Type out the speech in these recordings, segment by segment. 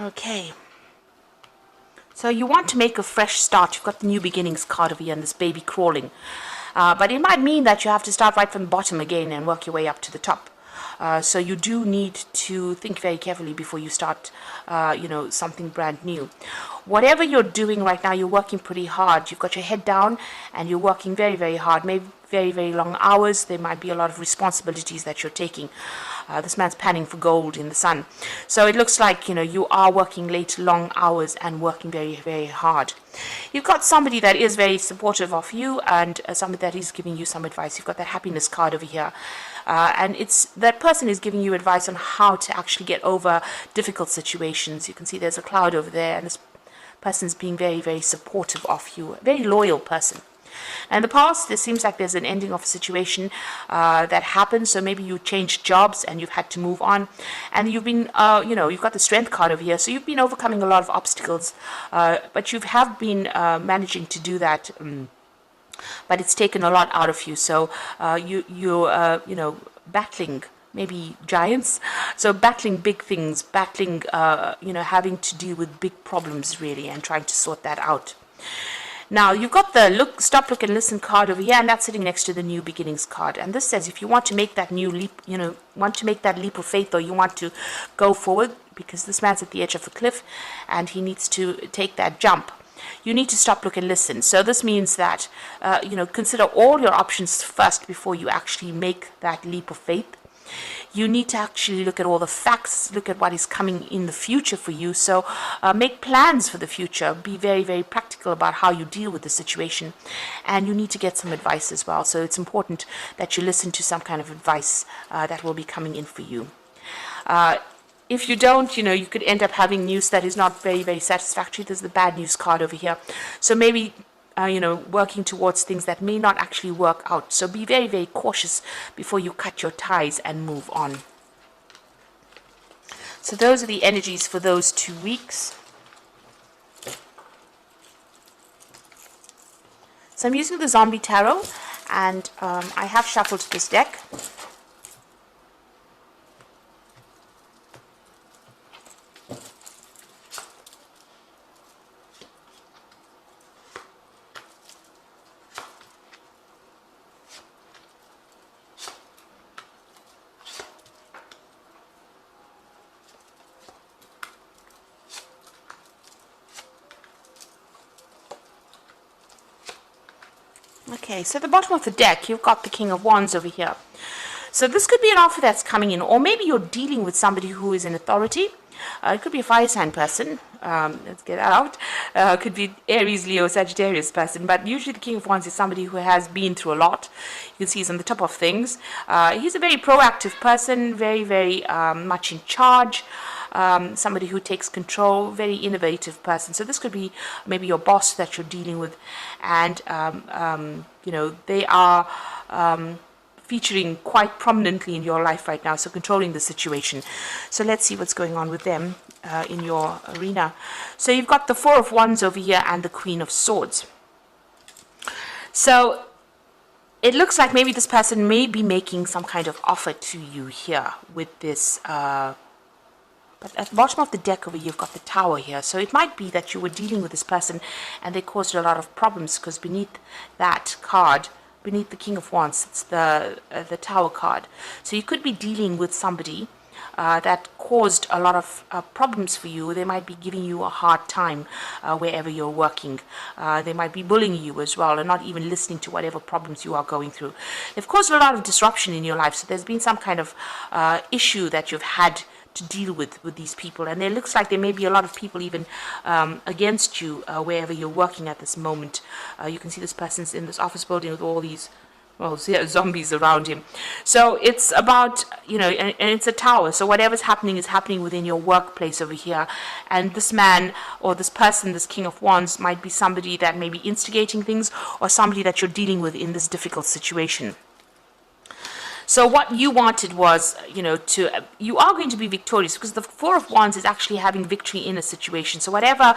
Okay. So you want to make a fresh start. You've got the new beginnings card over here and this baby crawling. But it might mean that you have to start right from the bottom again and work your way up to the top. So you do need to think very carefully before you start, something brand new. Whatever you're doing right now, you're working pretty hard. You've got your head down and you're working very, very hard. Maybe very, very long hours. There might be a lot of responsibilities that you're taking. This man's panning for gold in the sun. So it looks like, you are working late, long hours and working very, very hard. You've got somebody that is very supportive of you and somebody that is giving you some advice. You've got that happiness card over here. And it's that person is giving you advice on how to actually get over difficult situations. You can see there's a cloud over there and this person's being very, very supportive of you. A very loyal person. And in the past, it seems like there's an ending of a situation that happened. So maybe you changed jobs and you've had to move on. And you've been, you've got the strength card over here. So you've been overcoming a lot of obstacles. But you have been managing to do that. But it's taken a lot out of you. So you're battling maybe giants. So battling big things, battling, having to deal with big problems really and trying to sort that out. Now, you've got the stop, look, and listen card over here, and that's sitting next to the new beginnings card. And this says if you want to make that new leap, want to make that leap of faith, or you want to go forward, because this man's at the edge of the cliff, and he needs to take that jump. You need to stop, look, and listen. So this means that, consider all your options first before you actually make that leap of faith. You need to actually look at all the facts, look at what is coming in the future for you. So make plans for the future. Be very, very practical about how you deal with the situation. And you need to get some advice as well. So it's important that you listen to some kind of advice that will be coming in for you. If you don't, you could end up having news that is not very, very satisfactory. There's the bad news card over here. So maybe working towards things that may not actually work out. So be very, very cautious before you cut your ties and move on. So those are the energies for those 2 weeks. So I'm using the Zombie Tarot, and I have shuffled this deck. Okay, so at the bottom of the deck, you've got the King of Wands over here. So this could be an offer that's coming in, or maybe you're dealing with somebody who is in authority. It could be a fire sign person. Let's get that out. Could be Aries, Leo, Sagittarius person. But usually the King of Wands is somebody who has been through a lot. You can see he's on the top of things. He's a very proactive person, very, very much in charge. Somebody who takes control, very innovative person. So this could be maybe your boss that you're dealing with, and they are featuring quite prominently in your life right now, so controlling the situation. So let's see what's going on with them in your arena. So you've got the Four of Wands over here and the Queen of Swords. So it looks like maybe this person may be making some kind of offer to you here with this but at the bottom of the deck over here, you've got the Tower here. So it might be that you were dealing with this person and they caused a lot of problems, because beneath that card, beneath the King of Wands, it's the Tower card. So you could be dealing with somebody that caused a lot of problems for you. They might be giving you a hard time wherever you're working. They might be bullying you as well and not even listening to whatever problems you are going through. They've caused a lot of disruption in your life. So there's been some kind of issue that you've had to deal with these people, and it looks like there may be a lot of people even against you wherever you're working at this moment. You can see this person's in this office building with all these zombies around him. So it's about, and it's a tower, so whatever's happening is happening within your workplace over here. And this man or this person, this King of Wands, might be somebody that may be instigating things, or somebody that you're dealing with in this difficult situation. So what you wanted was, you are going to be victorious, because the Four of Wands is actually having victory in a situation. So whatever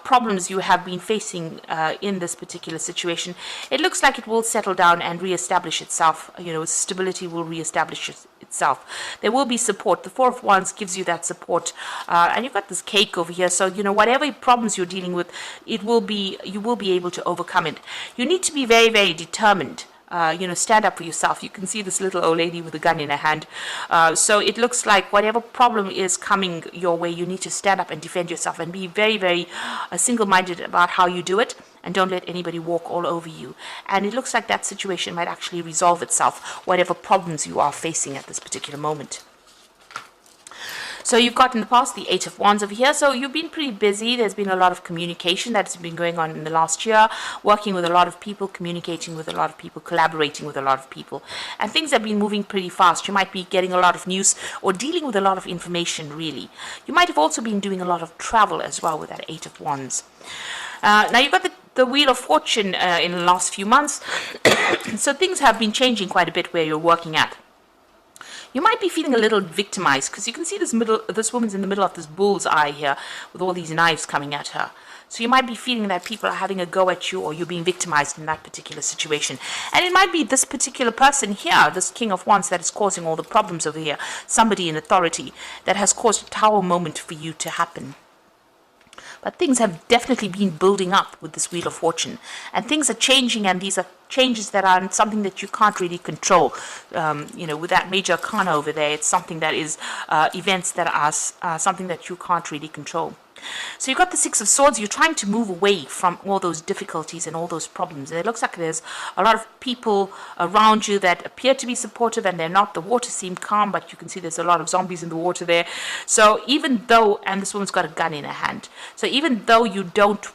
problems you have been facing in this particular situation, it looks like it will settle down and reestablish itself. Stability will reestablish itself. There will be support. The Four of Wands gives you that support. And you've got this cake over here. So, whatever problems you're dealing with, you will be able to overcome it. You need to be very, very determined. Stand up for yourself. You can see this little old lady with a gun in her hand. So it looks like whatever problem is coming your way, you need to stand up and defend yourself and be very, very single-minded about how you do it, and don't let anybody walk all over you. And it looks like that situation might actually resolve itself, whatever problems you are facing at this particular moment. So you've got in the past the Eight of Wands over here. So you've been pretty busy. There's been a lot of communication that's been going on in the last year, working with a lot of people, communicating with a lot of people, collaborating with a lot of people. And things have been moving pretty fast. You might be getting a lot of news or dealing with a lot of information, really. You might have also been doing a lot of travel as well with that Eight of Wands. Now you've got the Wheel of Fortune in the last few months. So things have been changing quite a bit where you're working at. You might be feeling a little victimized because you can see this woman's in the middle of this bull's eye here with all these knives coming at her. So you might be feeling that people are having a go at you, or you're being victimized in that particular situation. And it might be this particular person here, this King of Wands, that is causing all the problems over here. Somebody in authority that has caused a tower moment for you to happen. But things have definitely been building up with this Wheel of Fortune. And things are changing, and these are changes that are something that you can't really control. With that Major Arcana over there, it's something that is events that are something that you can't really control. So you've got the Six of Swords. You're trying to move away from all those difficulties and all those problems. And it looks like there's a lot of people around you that appear to be supportive, and they're not. The water seems calm, but you can see there's a lot of zombies in the water there. So even though, and this woman's got a gun in her hand, so even though you don't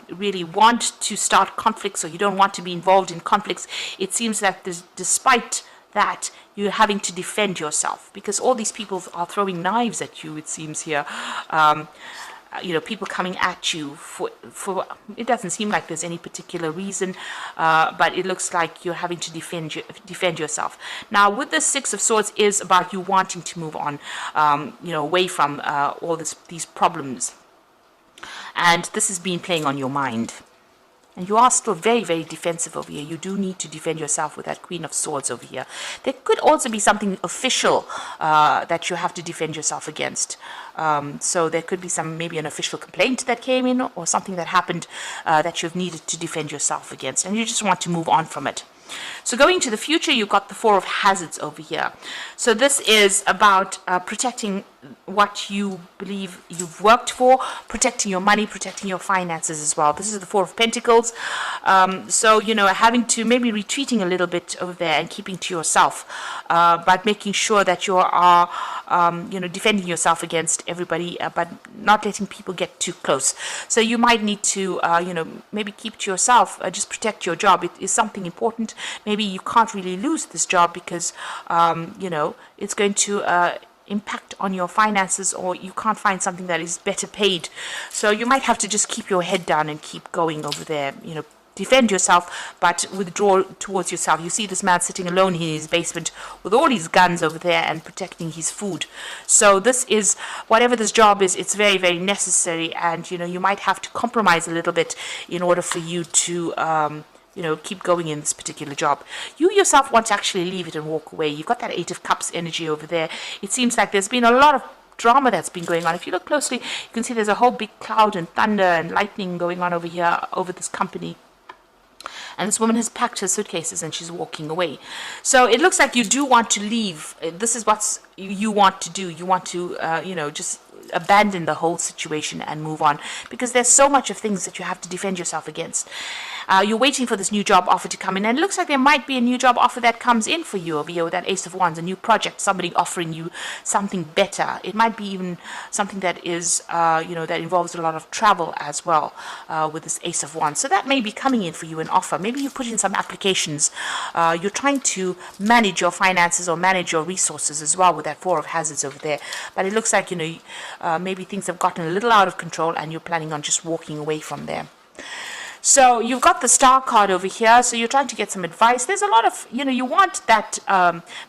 really want to start conflicts, or you don't want to be involved in conflicts, it seems that despite that, you're having to defend yourself, because all these people are throwing knives at you, it seems here. People coming at you for it doesn't seem like there's any particular reason, but it looks like you're having to defend yourself. Now, with the Six of Swords is about you wanting to move on, away from all these problems. And this has been playing on your mind. And you are still very, very defensive over here. You do need to defend yourself with that Queen of Swords over here. There could also be something official that you have to defend yourself against. So there could be maybe an official complaint that came in, or something that happened that you've needed to defend yourself against. And you just want to move on from it. So going to the future, you've got the Four of Hazards over here. So this is about protecting what you believe you've worked for, protecting your money, protecting your finances as well. This is the Four of Pentacles. So, having to maybe retreating a little bit over there and keeping to yourself, but making sure that you are, defending yourself against everybody, but not letting people get too close. So you might need to, maybe keep to yourself, just protect your job. It is something important. Maybe you can't really lose this job because, it's going to impact on your finances, or you can't find something that is better paid. So you might have to just keep your head down and keep going over there, defend yourself, but withdraw towards yourself. You see this man sitting alone in his basement with all his guns over there and protecting his food. So this is, whatever this job is, it's very, very necessary, and you might have to compromise a little bit in order for you to keep going in this particular job. You yourself want to actually leave it and walk away. You've got that Eight of Cups energy over there. It seems like there's been a lot of drama that's been going on. If you look closely, you can see there's a whole big cloud and thunder and lightning going on over here, over this company. And this woman has packed her suitcases and she's walking away. So it looks like you do want to leave. This is what you want to do. You want to, just abandon the whole situation and move on, because there's so much of things that you have to defend yourself against. You're waiting for this new job offer to come in, and it looks like there might be a new job offer that comes in for you over here with that Ace of Wands, a new project, somebody offering you something better. It might be even something that is, that involves a lot of travel as well with this Ace of Wands. So that may be coming in for you, an offer. Maybe you put in some applications. You're trying to manage your finances or manage your resources as well with that Four of Hazards over there. But it looks like, maybe things have gotten a little out of control and you're planning on just walking away from there. So you've got the star card over here, so you're trying to get some advice. There's a lot of, you want that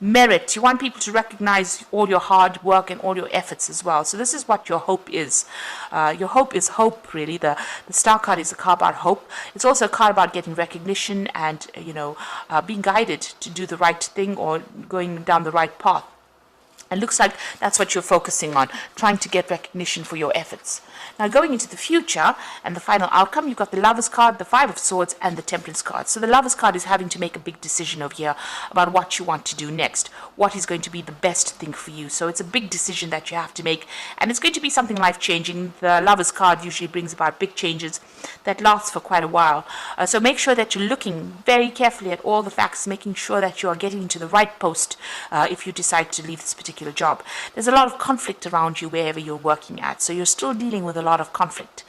merit. You want people to recognize all your hard work and all your efforts as well. So this is what your hope is. Your hope is hope, really. The star card is a card about hope. It's also a card about getting recognition and, being guided to do the right thing or going down the right path. And looks like that's what you're focusing on, trying to get recognition for your efforts. Now, going into the future and the final outcome, you've got the Lover's card, the Five of Swords, and the Temperance card. So the Lover's card is having to make a big decision over here about what you want to do next, what is going to be the best thing for you. So it's a big decision that you have to make, and it's going to be something life-changing. The Lover's card usually brings about big changes that last for quite a while. So make sure that you're looking very carefully at all the facts, making sure that you are getting into the right post if you decide to leave this particular job. There's a lot of conflict around you wherever you're working at, so you're still dealing with a lot of conflict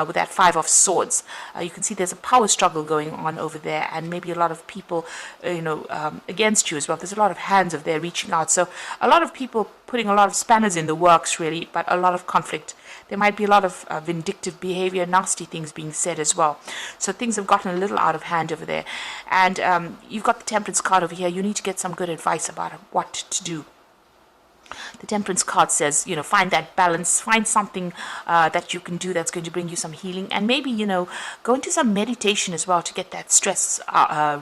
with that Five of Swords. You can see there's a power struggle going on over there, and maybe a lot of people against you as well. There's a lot of hands over there reaching out, so a lot of people putting a lot of spanners in the works, really, but a lot of conflict. There might be a lot of vindictive behavior, nasty things being said as well. So things have gotten a little out of hand over there. And you've got the Temperance card over here. You need to get some good advice about what to do. The Temperance card says, find that balance, find something that you can do that's going to bring you some healing, and maybe, go into some meditation as well to get that stress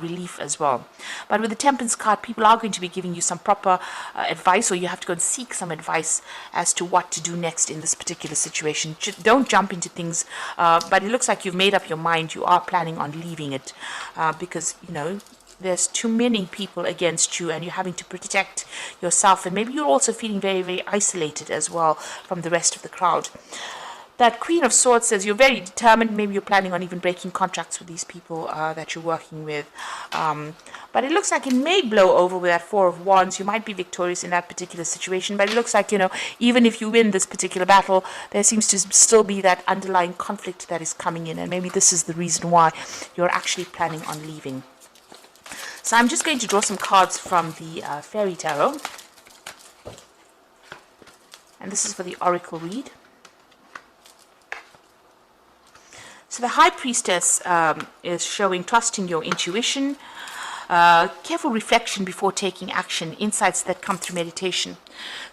relief as well. But with the Temperance card, people are going to be giving you some proper advice, or you have to go and seek some advice as to what to do next in this particular situation. Don't jump into things, but it looks like you've made up your mind. You are planning on leaving it because, there's too many people against you, and you're having to protect yourself, and maybe you're also feeling very, very isolated as well from the rest of the crowd. That Queen of Swords says you're very determined. Maybe you're planning on even breaking contracts with these people that you're working with. But it looks like it may blow over with that Four of Wands. You might be victorious in that particular situation, but it looks like, even if you win this particular battle, there seems to still be that underlying conflict that is coming in, and maybe this is the reason why you're actually planning on leaving. So I'm just going to draw some cards from the Fairy Tarot. And this is for the Oracle read. So the High Priestess is showing trust in your intuition, careful reflection before taking action, insights that come through meditation.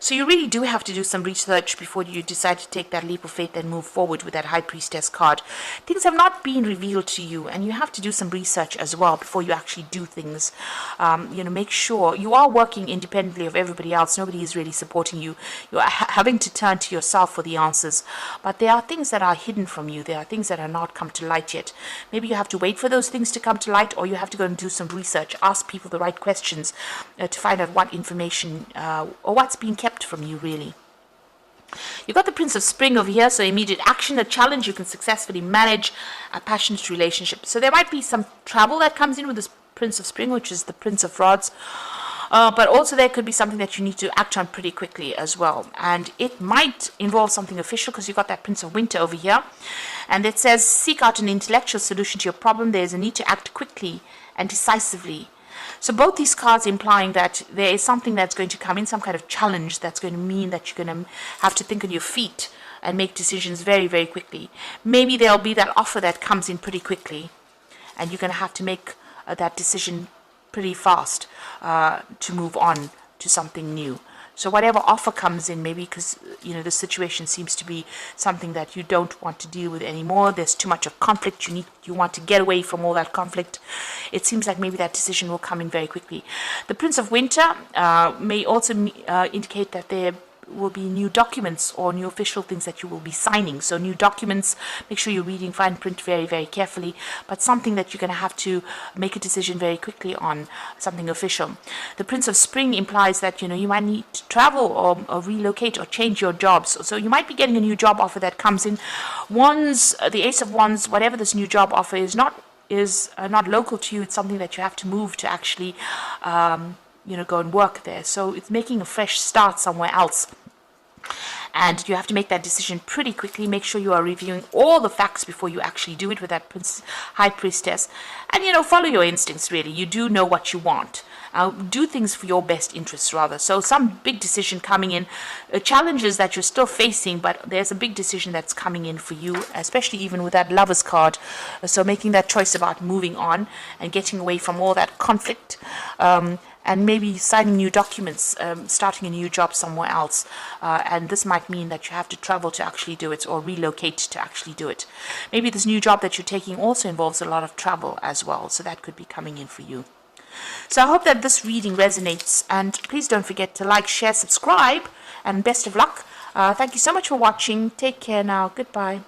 So you really do have to do some research before you decide to take that leap of faith and move forward with that High Priestess card. Things have not been revealed to you, and you have to do some research as well before you actually do things. Make sure you are working independently of everybody else. Nobody is really supporting you. You are having to turn to yourself for the answers. But there are things that are hidden from you. There are things that are not come to light yet. Maybe you have to wait for those things to come to light, or you have to go and do some research. Ask people the right questions to find out what information or what's being kept from you, really. You've got the Prince of Spring over here, so immediate action, a challenge you can successfully manage, a passionate relationship. So there might be some travel that comes in with this Prince of Spring, which is the Prince of Rods. But also there could be something that you need to act on pretty quickly as well. And it might involve something official, because you've got that Prince of Winter over here. And it says, seek out an intellectual solution to your problem. There's a need to act quickly and decisively. So both these cards implying that there is something that's going to come in, some kind of challenge that's going to mean that you're going to have to think on your feet and make decisions very, very quickly. Maybe there'll be that offer that comes in pretty quickly, and you're going to have to make that decision pretty fast to move on to something new. So whatever offer comes in, maybe because, the situation seems to be something that you don't want to deal with anymore. There's too much of conflict. You want to get away from all that conflict. It seems like maybe that decision will come in very quickly. The Prince of Winter may also indicate that there will be new documents or new official things that you will be signing. So new documents, make sure you're reading fine print very, very carefully, but something that you're going to have to make a decision very quickly on, something official. The Prince of Spring implies that, you might need to travel or relocate or change your jobs. So you might be getting a new job offer that comes in. Wands, the Ace of Wands, whatever this new job offer is not local to you. It's something that you have to move to actually go and work there. So it's making a fresh start somewhere else. And you have to make that decision pretty quickly. Make sure you are reviewing all the facts before you actually do it with that High Priestess. And, follow your instincts, really. You do know what you want. Do things for your best interests, rather. So some big decision coming in, challenges that you're still facing, but there's a big decision that's coming in for you, especially even with that Lover's card. So making that choice about moving on and getting away from all that conflict, and maybe signing new documents, starting a new job somewhere else. And this might mean that you have to travel to actually do it, or relocate to actually do it. Maybe this new job that you're taking also involves a lot of travel as well, so that could be coming in for you. So I hope that this reading resonates, and please don't forget to like, share, subscribe, and best of luck. Thank you so much for watching. Take care now. Goodbye.